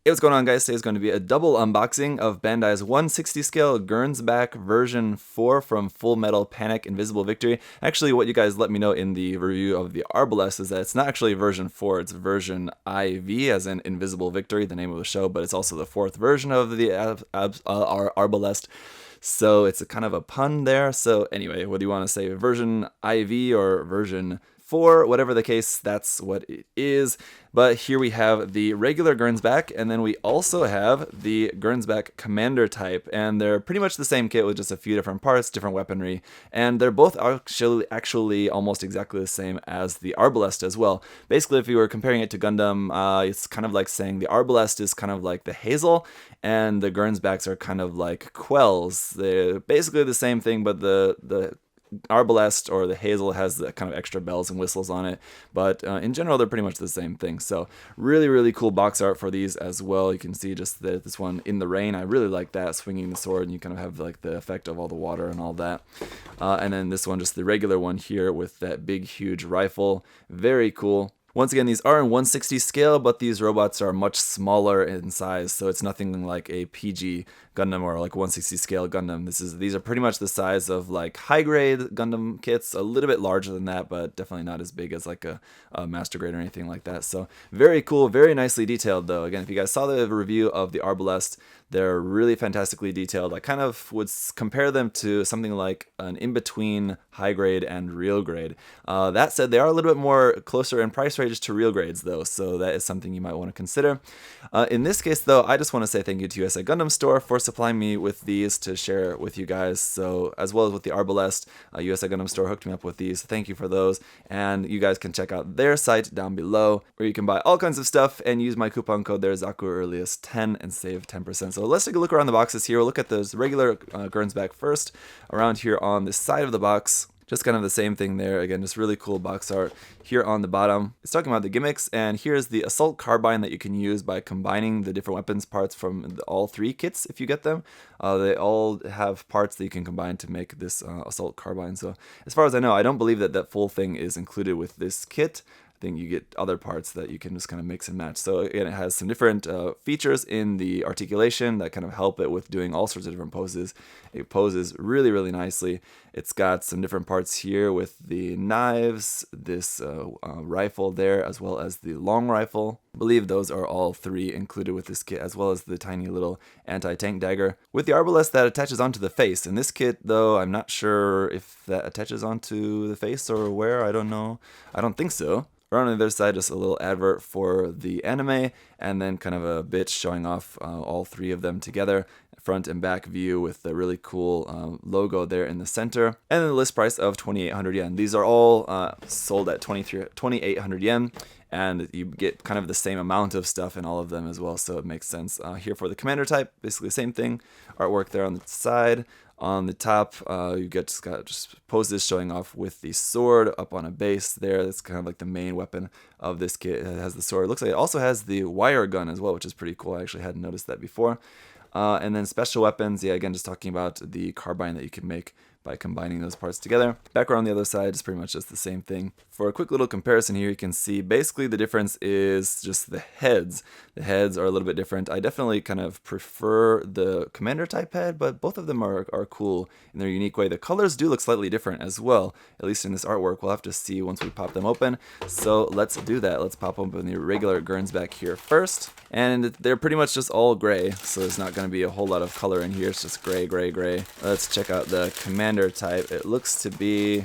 Hey, what's going on, guys? Today is going to be a double unboxing of Bandai's 160 scale Gernsback version 4 from Full Metal Panic Invisible Victory. Actually, what you guys let me know in the review of the Arbalest is that it's not actually version 4, it's version IV, as in Invisible Victory, the name of the show, but it's also the fourth version of the Arbalest. So it's a kind of a pun there. So anyway, whether you want to say version IV or version 4, whatever the case, that's what it is. But here we have the regular Gernsback, and then we also have the Gernsback Commander type, and they're pretty much the same kit with just a few different parts, different weaponry, and they're both actually almost exactly the same as the Arbalest as well. Basically, if you were comparing it to Gundam, it's kind of like saying the Arbalest is kind of like the Hazel, and the Gernsbacks are kind of like Quells. They're basically the same thing, but the Arbalest or the Hazel has the kind of extra bells and whistles on it, but in general they're pretty much the same thing. So really cool box art for these as well. You can see just this one in the rain. I really like that, swinging the sword, and you kind of have like the effect of all the water and all that. And then this one, just the regular one here with that big huge rifle. Very cool. Once again, these are in 160 scale, but these robots are much smaller in size, so it's nothing like a PG Gundam or like 160 scale Gundam. These are pretty much the size of like high grade Gundam kits, a little bit larger than that, but definitely not as big as like a master grade or anything like that. So very cool, very nicely detailed though. Again, if you guys saw the review of the Arbalest, they're really fantastically detailed. I kind of would compare them to something like an in-between high grade and real grade. That said, they are a little bit more closer in price range to real grades though, so that is something you might want to consider. In this case though, I just want to say thank you to USA Gundam Store for supplying me with these to share with you guys. So as well as with the Arbalest, USA Gundam Store hooked me up with these. Thank you for those, and you guys can check out their site down below where you can buy all kinds of stuff and use my coupon code there, ZakuAurelius 10, and save 10%. So let's take a look around the boxes here. We'll look at those regular Gernsback first. Around here on the side of the box, just kind of the same thing there. Again, just really cool box art. Here on the bottom, it's talking about the gimmicks, and here's the assault carbine that you can use by combining the different weapons parts from all three kits if you get them. They all have parts that you can combine to make this assault carbine. So as far as I know, I don't believe that that full thing is included with this kit. I think you get other parts that you can just kind of mix and match. So again, it has some different features in the articulation that kind of help it with doing all sorts of different poses. It poses really nicely. It's got some different parts here with the knives, this rifle there, as well as the long rifle. I believe those are all three included with this kit, as well as the tiny little anti-tank dagger. With the Arbalest, that attaches onto the face. In this kit, though, I'm not sure if that attaches onto the face or where. I don't know. I don't think so. Around on the other side, just a little advert for the anime, and then kind of a bit showing off all three of them together. Front and back view with the really cool logo there in the center. And then the list price of 2,800 yen. These are all sold at 2,800 yen. And you get kind of the same amount of stuff in all of them as well, so it makes sense. Here for the commander type, basically the same thing. Artwork there on the side. On the top, you just got poses showing off with the sword up on a base there. That's kind of like the main weapon of this kit. It has the sword. It looks like it also has the wire gun as well, which is pretty cool. I actually hadn't noticed that before. And then special weapons, yeah, again, just talking about the carbine that you can make by combining those parts together. Back around the other side is pretty much just the same thing. For a quick little comparison here, you can see basically the difference is just the heads. The heads are a little bit different. I definitely kind of prefer the commander type head, but both of them are cool in their unique way. The colors do look slightly different as well, at least in this artwork. We'll have to see once we pop them open. So let's do that. Let's pop open the regular Gernsback here first. And they're pretty much just all gray, so there's not going to be a whole lot of color in here. It's just gray. Let's check out the commander type. It looks to be,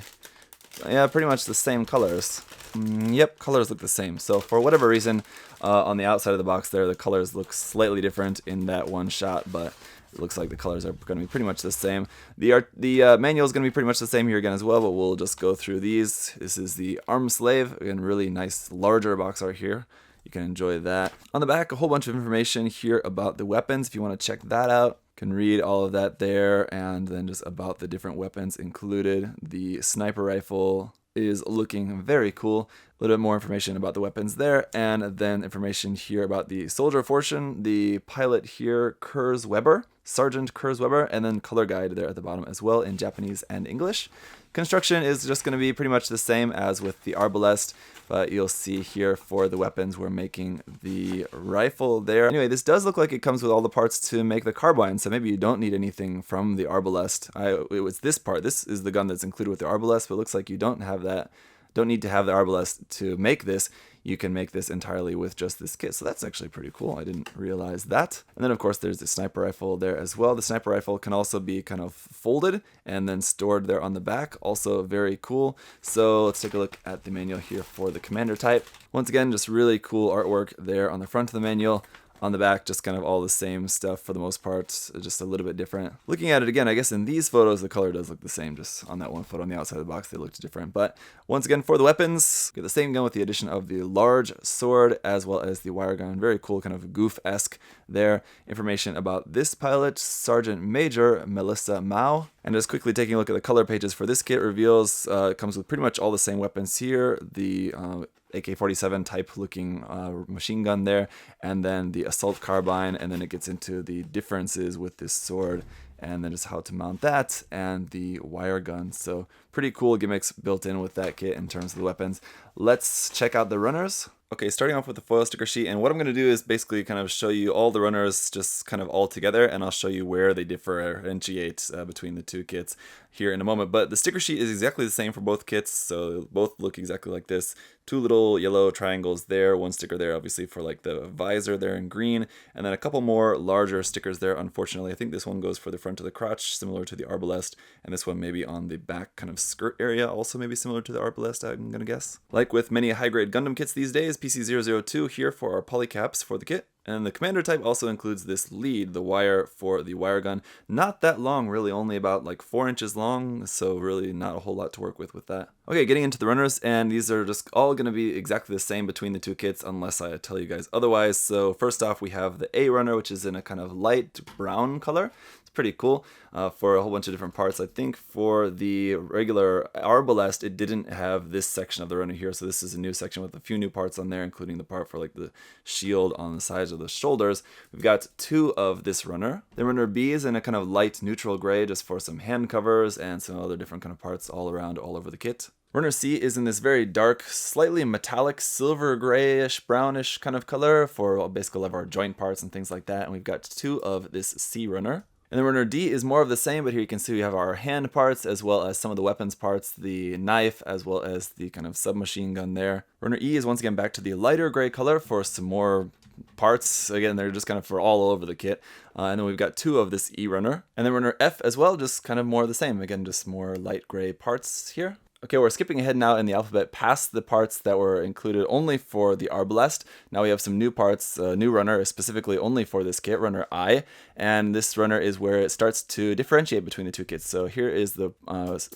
yeah, pretty much the same colors. Yep, colors look the same. So for whatever reason, on the outside of the box there, the colors look slightly different in that one shot, but it looks like the colors are going to be pretty much the same. The manual is going to be pretty much the same here again as well, but we'll just go through these. This is the arm slave. Again, really nice, larger box art here. You can enjoy that. On the back, a whole bunch of information here about the weapons. If you want to check that out, you can read all of that there, and then just about the different weapons included. The sniper rifle is looking very cool. A little bit more information about the weapons there, and then information here about the soldier portion, the pilot here, Weber, Sergeant Weber, and then color guide there at the bottom as well in Japanese and English. Construction is just going to be pretty much the same as with the Arbalest, but you'll see here for the weapons we're making the rifle there. Anyway, this does look like it comes with all the parts to make the carbine, so maybe you don't need anything from the Arbalest. It was this part. This is the gun that's included with the Arbalest, but it looks like you don't have that. Don't need to have the Arbalest to make this. You can make this entirely with just this kit, so that's actually pretty cool. I didn't realize that. And then of course there's the sniper rifle there as well. The sniper rifle can also be kind of folded and then stored there on the back, also very cool. So let's take a look at the manual here for the commander type. Once again, just really cool artwork there on the front of the manual. On the back, just kind of all the same stuff for the most part, just a little bit different. Looking at it again, I guess in these photos, the color does look the same. Just on that one photo on the outside of the box, they looked different. But once again, for the weapons, get the same gun with the addition of the large sword as well as the wire gun. Very cool, kind of goof-esque there. Information about this pilot, Sergeant Major Melissa Mao. And just quickly taking a look at the color pages for this kit reveals, it comes with pretty much all the same weapons here. The AK-47 type looking machine gun there, and then the assault carbine, and then it gets into the differences with this sword, and then just how to mount that, and the wire gun. So pretty cool gimmicks built in with that kit in terms of the weapons. Let's check out the runners. Okay, starting off with the foil sticker sheet, and what I'm going to do is basically kind of show you all the runners just kind of all together, and I'll show you where they differentiate between the two kits here in a moment. But the sticker sheet is exactly the same for both kits, so both look exactly like this. Two little yellow triangles there, one sticker there obviously for like the visor there in green, and then a couple more larger stickers there. Unfortunately, I think this one goes for the front of the crotch, similar to the Arbalest, and this one maybe on the back kind of skirt area, also maybe similar to the Arbalest, I'm going to guess. Like with many high-grade Gundam kits these days, PC002 here for our polycaps for the kit. And the commander type also includes this lead, the wire for the wire gun. Not that long, really, only about like 4 inches long, so really not a whole lot to work with that. Okay, getting into the runners, and these are just all going to be exactly the same between the two kits unless I tell you guys otherwise. So first off, we have the A runner, which is in a kind of light brown color. Pretty cool for a whole bunch of different parts. I think for the regular Arbalest, it didn't have this section of the runner here, so this is a new section with a few new parts on there, including the part for like the shield on the sides of the shoulders. We've got 2 of this runner. The runner B is in a kind of light neutral gray just for some hand covers and some other different kind of parts all around all over the kit. Runner C is in this very dark, slightly metallic, silver grayish, brownish kind of color for basically all of our joint parts and things like that, and we've got 2 of this C runner. And the runner D is more of the same, but here you can see we have our hand parts as well as some of the weapons parts, the knife as well as the kind of submachine gun there. Runner E is once again back to the lighter gray color for some more parts. Again, they're just kind of for all over the kit. And then we've got 2 of this E runner. And then runner F as well, just kind of more of the same. Again, just more light gray parts here. Okay, we're skipping ahead now in the alphabet past the parts that were included only for the Arbalest. Now we have some new parts, new runner specifically only for this kit, runner I, and this runner is where it starts to differentiate between the two kits. So here is the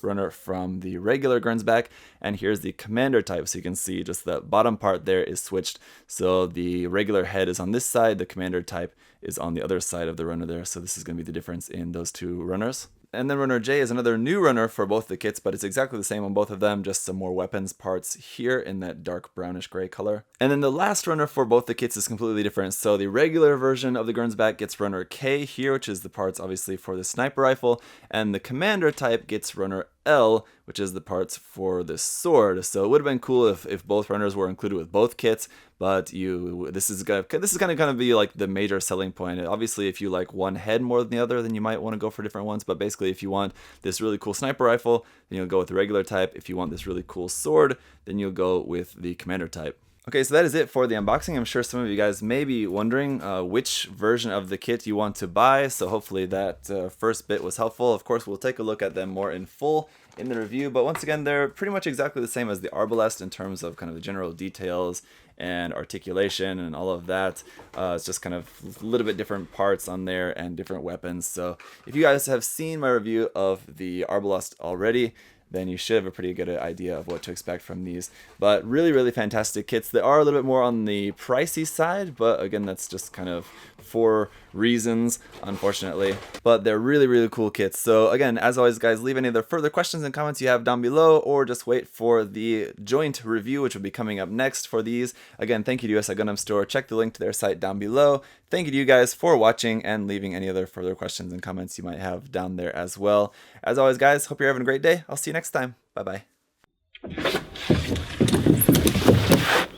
runner from the regular Gernsback, and here's the commander type. So you can see just the bottom part there is switched. So the regular head is on this side, the commander type is on the other side of the runner there. So this is going to be the difference in those 2 runners. And then runner J is another new runner for both the kits, but it's exactly the same on both of them, just some more weapons parts here in that dark brownish gray color. And then the last runner for both the kits is completely different. So the regular version of the Gernsback gets runner K here, which is the parts obviously for the sniper rifle, and the commander type gets runner L, which is the parts for the sword. So it would have been cool if both runners were included with both kits, but this is gonna kind of be like the major selling point. Obviously, if you like one head more than the other, then you might want to go for different ones. But basically, if you want this really cool sniper rifle, then you'll go with the regular type. If you want this really cool sword, then you'll go with the commander type. Okay, so that is it for the unboxing. I'm sure some of you guys may be wondering which version of the kit you want to buy, so hopefully that first bit was helpful. Of course, we'll take a look at them more in full in the review, but once again, they're pretty much exactly the same as the Arbalest in terms of kind of the general details and articulation and all of that. It's just kind of a little bit different parts on there and different weapons. So if you guys have seen my review of the Arbalest already, then you should have a pretty good idea of what to expect from these. But really, really fantastic kits. They are a little bit more on the pricey side, but again, that's just kind of for reasons, unfortunately. But they're really, really cool kits. So again, as always, guys, leave any other further questions and comments you have down below, or just wait for the joint review, which will be coming up next for these. Again, thank you to USA Gundam Store. Check the link to their site down below. Thank you to you guys for watching and leaving any other further questions and comments you might have down there as well. As always, guys, hope you're having a great day. I'll see you next time. Bye-bye.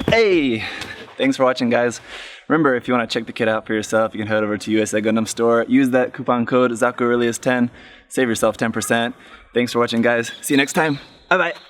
Hey! Thanks for watching, guys. Remember, if you want to check the kit out for yourself, you can head over to USA Gundam Store. Use that coupon code ZakuAurelius10. Save yourself 10%. Thanks for watching, guys. See you next time. Bye-bye.